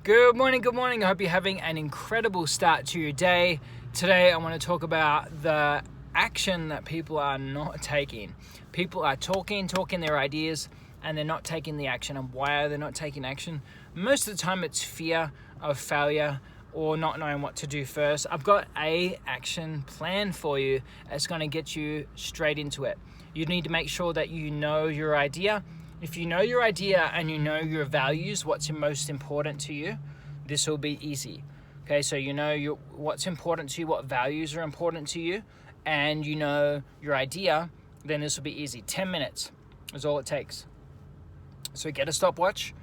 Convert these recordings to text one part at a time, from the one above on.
Good morning. I hope you're having an incredible start to your day. Today I want to talk about the action that people are not taking. People are talking their ideas, and they're not taking the action. And why are they not taking action? Most of the time it's fear of failure or not knowing what to do first. I've got a action plan for you that's going to get you straight into it. You need to make sure that you know your idea. If you know your idea and you know your values, what's most important to you, this will be easy. Okay, so you know what's important to you, what values are important to you, and you know your idea, then this will be easy. 10 minutes is all it takes. So get a stopwatch,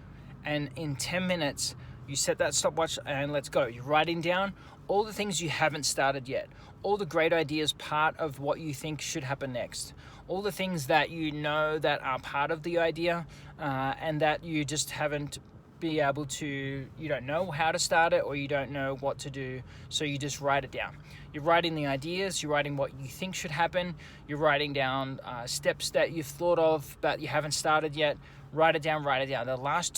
and in 10 minutes, you set that stopwatch and let's go. You're writing down all the things you haven't started yet, all the great ideas, part of what you think should happen next, all the things that you know that are part of the idea and that you just haven't be able to, you don't know how to start it or you don't know what to do, so you just write it down. You're writing the ideas, you're writing what you think should happen, you're writing down steps that you've thought of but you haven't started yet. Write it down. In the last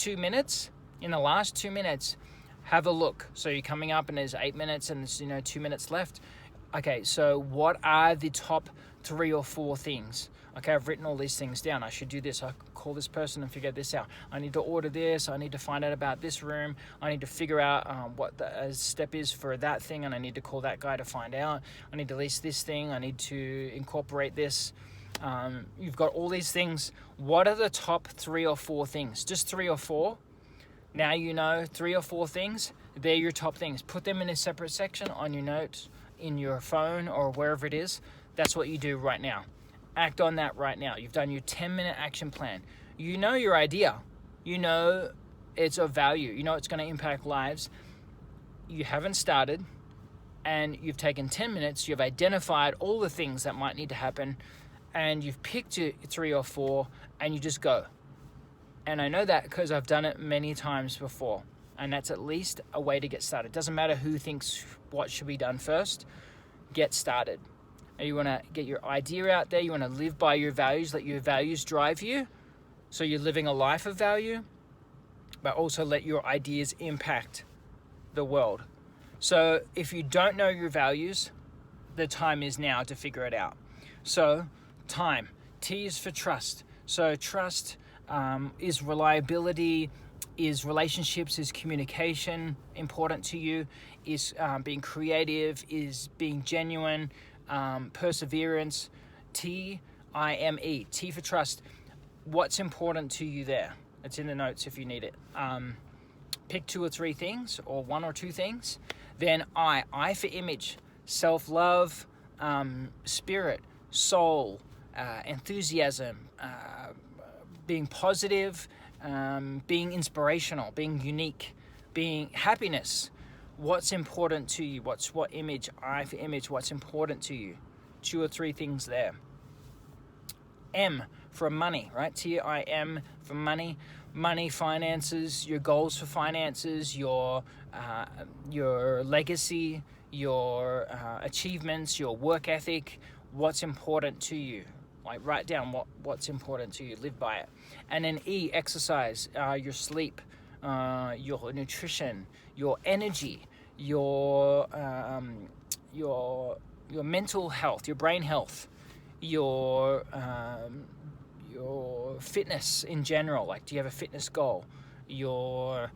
2 minutes, have a look. So you're coming up and there's 8 minutes and there's 2 minutes left. Okay, so what are the top 3 or 4 things? Okay, I've written all these things down. I should do this. I call this person and figure this out. I need to order this. I need to find out about this room. I need to figure out what the step is for that thing, and I need to call that guy to find out. I need to list this thing. I need to incorporate this. You've got all these things. What are the top 3 or 4 things? Just 3 or 4. Now you know 3 or 4 things. They're your top things. Put them in a separate section on your notes, in your phone or wherever it is. That's what you do right now. Act on that right now. You've done your 10-minute action plan. You know your idea. You know it's of value. You know it's going to impact lives. You haven't started, and you've taken 10 minutes. You've identified all the things that might need to happen, and you've picked 3 or 4, and you just go. And I know that because I've done it many times before. And that's at least a way to get started. It doesn't matter who thinks what should be done first. Get started. And you want to get your idea out there. You want to live by your values. Let your values drive you. So you're living a life of value. But also let your ideas impact the world. So if you don't know your values, the time is now to figure it out. So time. T is for trust. So trust is reliability, is relationships, is communication important to you, is being creative, is being genuine, perseverance. T-I-M-E, T for trust. What's important to you there? It's in the notes if you need it. Pick 2 or 3 things, or 1 or 2 things. Then I for image, self-love, spirit, soul, enthusiasm, being positive, being inspirational, being unique, being happiness. What's important to you? What image? I for image. What's important to you? 2 or 3 things there. M for money, right? T-I-M for money. Money, finances, your goals for finances, your legacy, your achievements, your work ethic. What's important to you? Like, write down what's important to you, live by it. And then E, exercise, your sleep, your nutrition, your energy, your mental health, your brain health, your fitness in general. Like, do you have a fitness goal? Your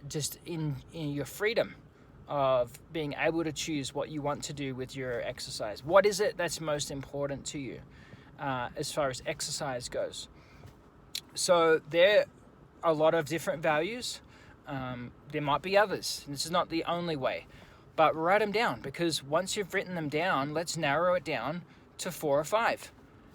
just in your freedom of being able to choose what you want to do with your exercise. What is it that's most important to you as far as exercise goes? So there are a lot of different values. There might be others. This is not the only way. But write them down, because once you've written them down, let's narrow it down to 4 or 5.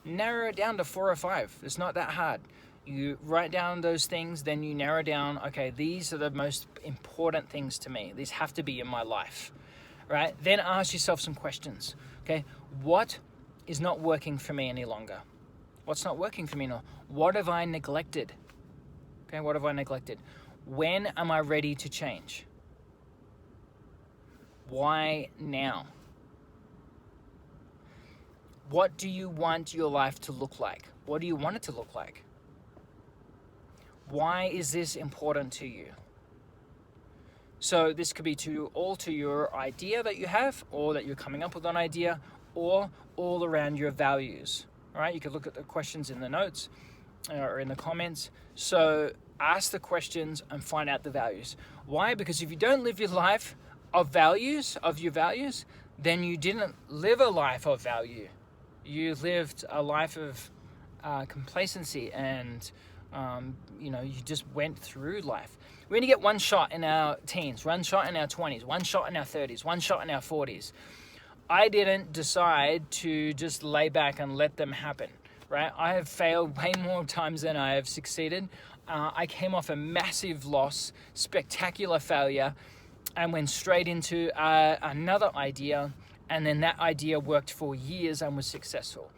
Narrow it down to 4 or 5. It's not that hard. You write down those things, then you narrow down, okay, these are the most important things to me. These have to be in my life, right? Then ask yourself some questions, okay? What is not working for me any longer? What's not working for me now? What have I neglected? Okay, what have I neglected? When am I ready to change? Why now? What do you want your life to look like? What do you want it to look like? Why is this important to you? So this could be to your idea that you have, or that you're coming up with an idea, or all around your values. All right, you could look at the questions in the notes or in the comments. So ask the questions and find out the values. Why? Because if you don't live your life of your values, then you didn't live a life of value. You lived a life of complacency, and you just went through life. We only get one shot in our teens, one shot in our 20s, one shot in our 30s, one shot in our 40s. I didn't decide to just lay back and let them happen, right? I have failed way more times than I have succeeded. I came off a massive loss, spectacular failure, and went straight into another idea, and then that idea worked for years and was successful.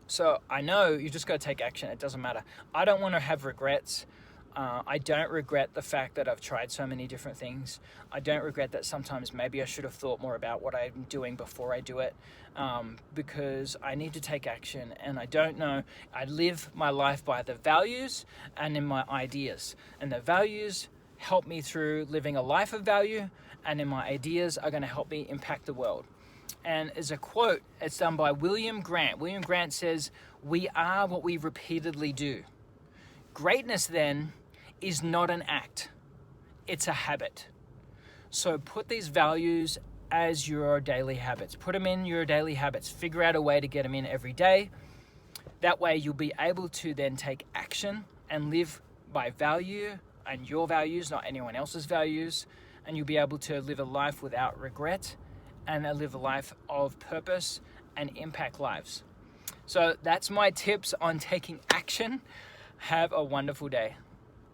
So I know you just got to take action. It doesn't matter. I don't want to have regrets. I don't regret the fact that I've tried so many different things. I don't regret that sometimes maybe I should have thought more about what I'm doing before I do it, because I need to take action. And I don't know. I live my life by the values and in my ideas. And the values help me through living a life of value, and then my ideas are going to help me impact the world. And as a quote, it's done by William Grant. William Grant says, "We are what we repeatedly do." Greatness then is not an act, it's a habit. So put these values as your daily habits. Put them in your daily habits. Figure out a way to get them in every day. That way you'll be able to then take action and live by value and your values, not anyone else's values. And you'll be able to live a life without regret, and live a life of purpose and impact lives. So that's my tips on taking action. Have a wonderful day.